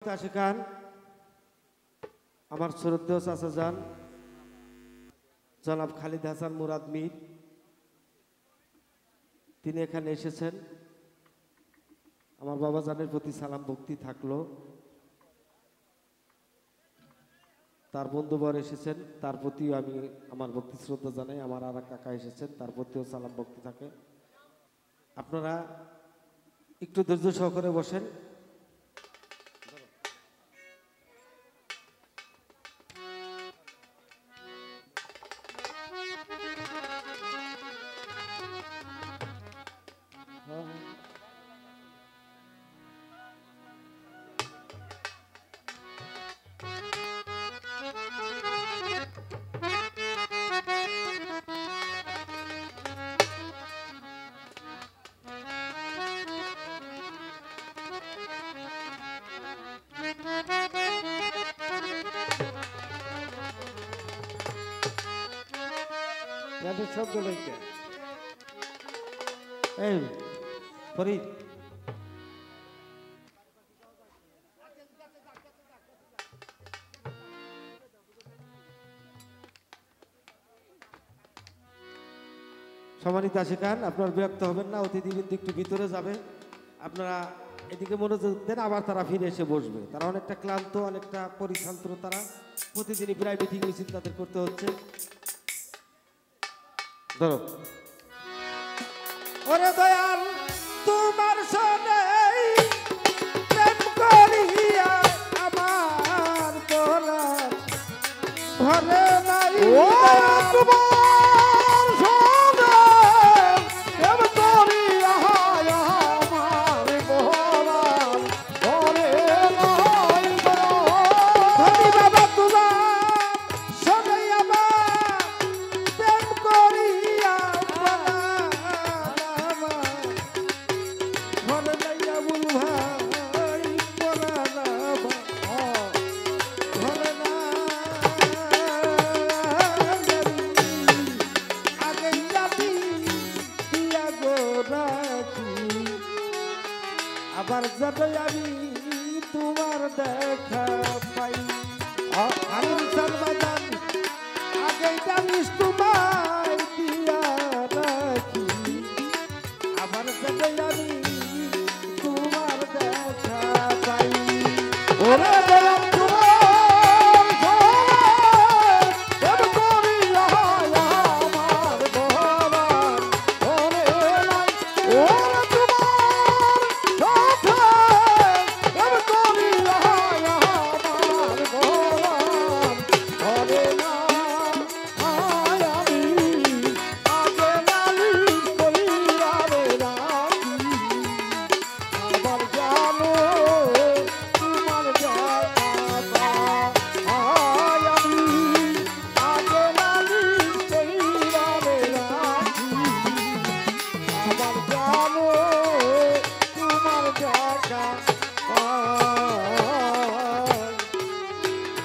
আশিকান আমার শ্রদ্ধেয় চাচা যান জনাব খালিদ হাসান মুরাদ মীর, তিনি এখানে এসেছেন। আমার বাবা জানের প্রতি সালাম ভক্তি থাকলো। তার বন্ধুবর এসেছেন, তার প্রতিও আমি আমার ভক্তি শ্রদ্ধা জানাই। আমার আর এক কাকা এসেছেন, তার প্রতিও সালাম ভক্তি থাকে। আপনারা একটু ধৈর্য সহকারে বসেন। শব্দ লইকে এই ফরিদ সম্মানিত আশিকান, আপনারা বিরক্ত হবেন না। অতিথিবৃন্দ একটু ভিতরে যাবে, আপনারা এদিকে মনোযোগ দেন। আবার তারা ফিরে এসে বসবে। তারা অনেকটা ক্লান্ত, অনেকটা পরিশ্রান্ত। তারা প্রতিদিনই প্রায় মিটিং মিছিল তাদের করতে হচ্ছে। ধরো ওরে দয়াল তোমার সনে প্রেম করিয়া আমার তোরা ঘরে নাই। ও তোমার সনে প্রেম করিয়া আমার তোরা ঘরে নাই। ধনী বাবা তোমার সনে আমার প্রেম করিয়া ঘরে লাইয়া বুল ভাই পরা না ঘরে না আগে যাবি দিয়া গো রাখি আবার যাবে আমি তোমার দেখা পাই। আমি সর্বদান আগে জানিস তোমায় দিয়া রাখি আবার যাবে আমি তোমার দেখা পাই। ওরে বলম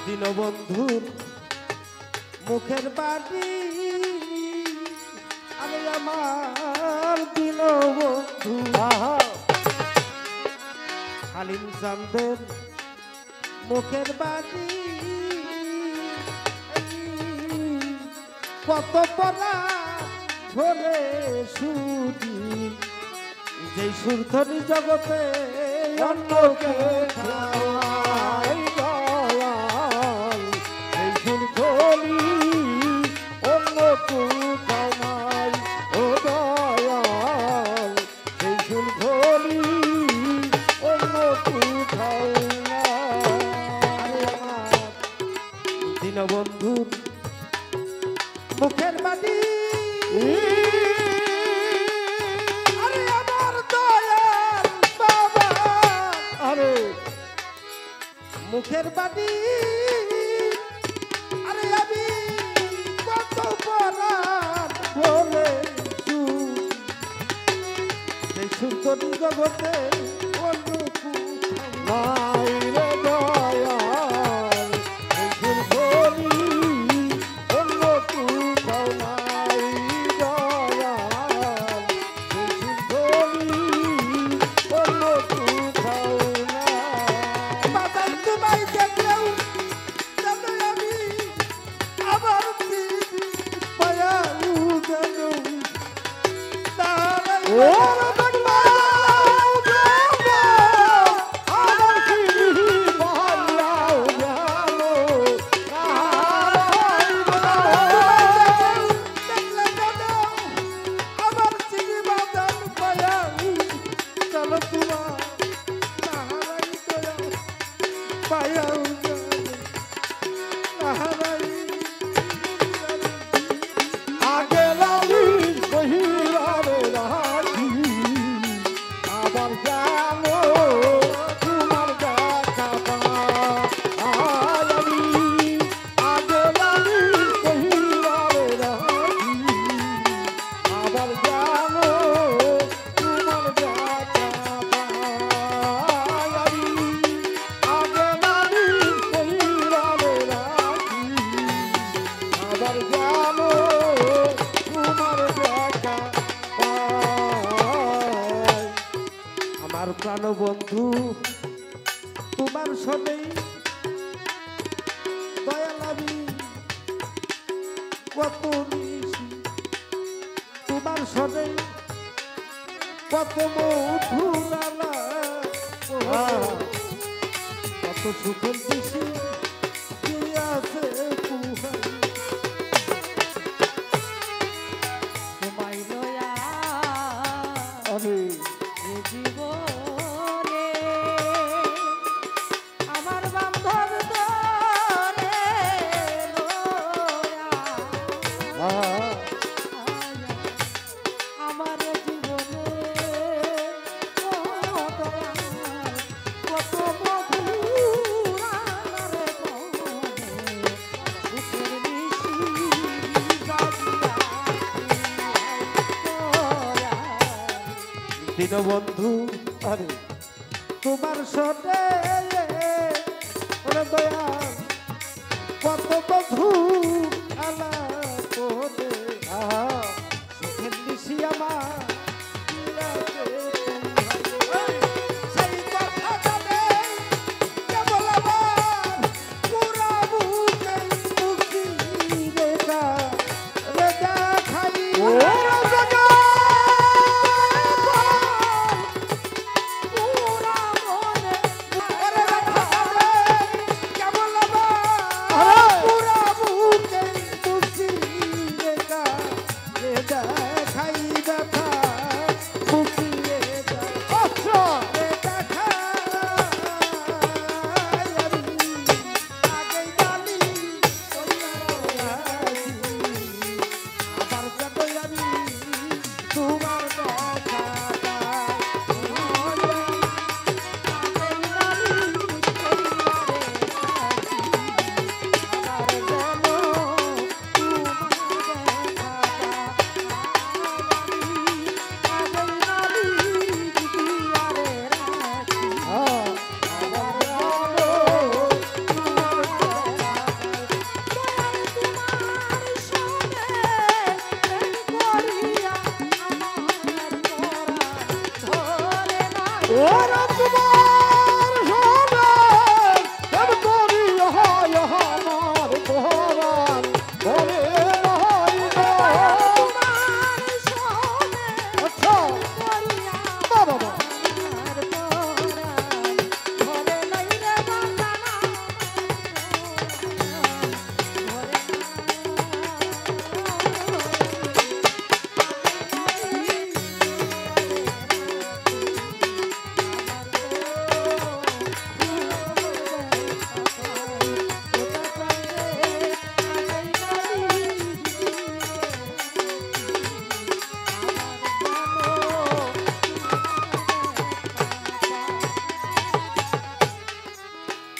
দীনবন্ধুর মুখের বাড়ি আমি আমার দীনবন্ধু হালিম চাঁদের মুখের বাড়ি কত পড়া ঘরে সুদি যেই সুরধনী জগতে অন্যকে খাওয়াই দয়াল এই সুরধনী অন্য কোথাও নাই। ও দয়াল এই সুরধনী অন্য কোথাও নাই। আমার দীনবন্ধুর মুখের বাড়ি মুখের বাড়ি আরে আমি কত পরাণ বলে সেই সুন্দরী জগতে অন্য নাই রে দয়াল এই সুন্দরী অন্য কোথাও নাই। দয়াল এই সুন্দরী অন্য কোথাও নাই। পায়াও হারাই আগে লালি কহিলারে রাখি আবার জানো তোমার দেখা পাই আগে লালি কহিলারে রাখি আবার জানো তোমার দেখা পাই আগে লালি কহিলারে রাখি আবার জানো তোমার দেখা পাই আমার প্রাণবন্ধু তোমার সনেই দয়াল আমি কত নিশি তোমার সনেই কত মধুরালা কত সুখের দিশি কি আছে পুহাই তোমায় লয়া আরে এ জীবনে আমার বান্ধব তোরে লয়া আমার জীবনে কত মধুর রে সুখের নিশি দীনবন্ধু আরে তোমার সনে ওরে দয়াল কত বধু আলা তোরে সুখের নিশি আমার কি আছে তোমায়? সেই কথা জানে কেবল আমার পুরা বুকে মুক্তি রেখা রে দেখাই পুরা মনে পুরা বুকে মুক্তি রেখা রে দেখাই দেখা মুক্তি রেখা রে দেখা আগে গালি আবার যাবো আমি তোমার দেখা ওরা তোমার সবার সব করি হয় আমার ভগবান বলে হয় না আচ্ছা বাবা বাবা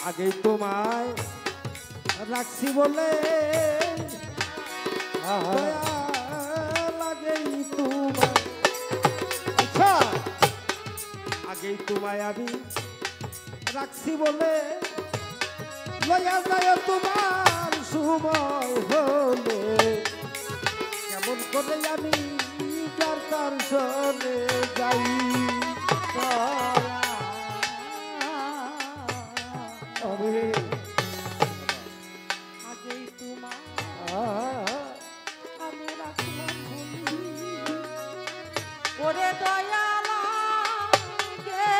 আগেই তোমায় রাখছি বলে লাগেই তোমায় আচ্ছা আগেই তোমায় আমি রাখছি বলে লয়া যায় তোমার সময় হলে কেমন করে আমি যার তার সনে যাই আরে আগেই তোমার আহ আমি রাখলাম বন্ধু। ওরে দয়ালা গে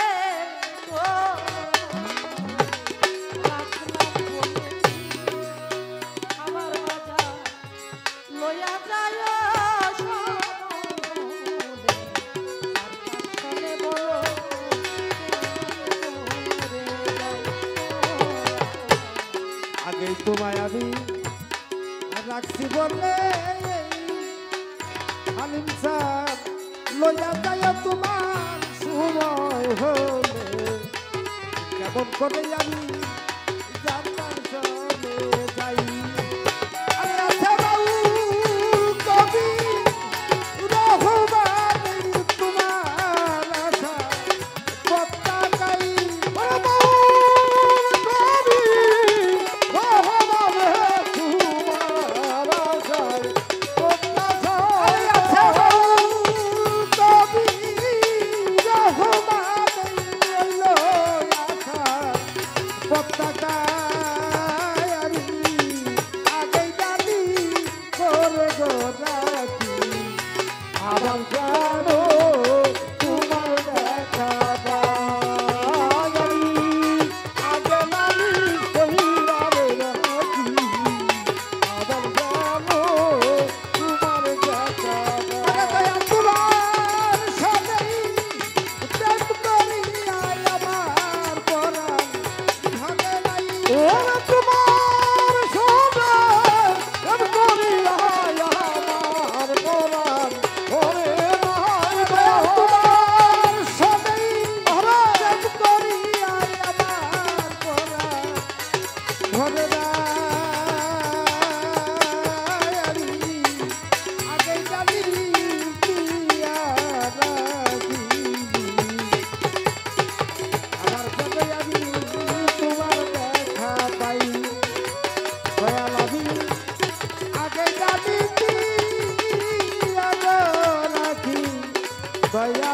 গো, রাখলাম বন্ধু। আমার রাজা লইয়া যায় সবলে, আর পাশানে বড় রে আগেই তোমায় আমি রাখছি বলে হালিম স্যার লইয়া যায় তোমার সময় হলে কেমন করে আমি জানতাম চলে যাই আরে আচ্ছা বাবু কবি রহমান তোমার আশা পতাকাই বাবু কবি রহমান তোমার আশায় পতাকাই আচ্ছা বাবু কবি রহমান আশা পতাকায় আমি আগেই জানি করে গো রাখি আবার জানো তোমার দেখা পাই আমি আগে জানি কহিরারে রাখি আবার জানো তোমার দেখা পাই তোমার সাথেই প্রেম করিয়া আমার পরাণ ভাগে নাই ওরে তোমার সোনা প্রেম করিয়া আমার পরাণ ওরে নাই তোমার সাথেই প্রেম করিয়া আমার পরাণ ভরে নাই আমি আগে জানি দিয়া রাখি আমার সাথে আমি তোমার দেখা পাই দয়াল আমি আগে জানি দিয়া রাখি দয়াল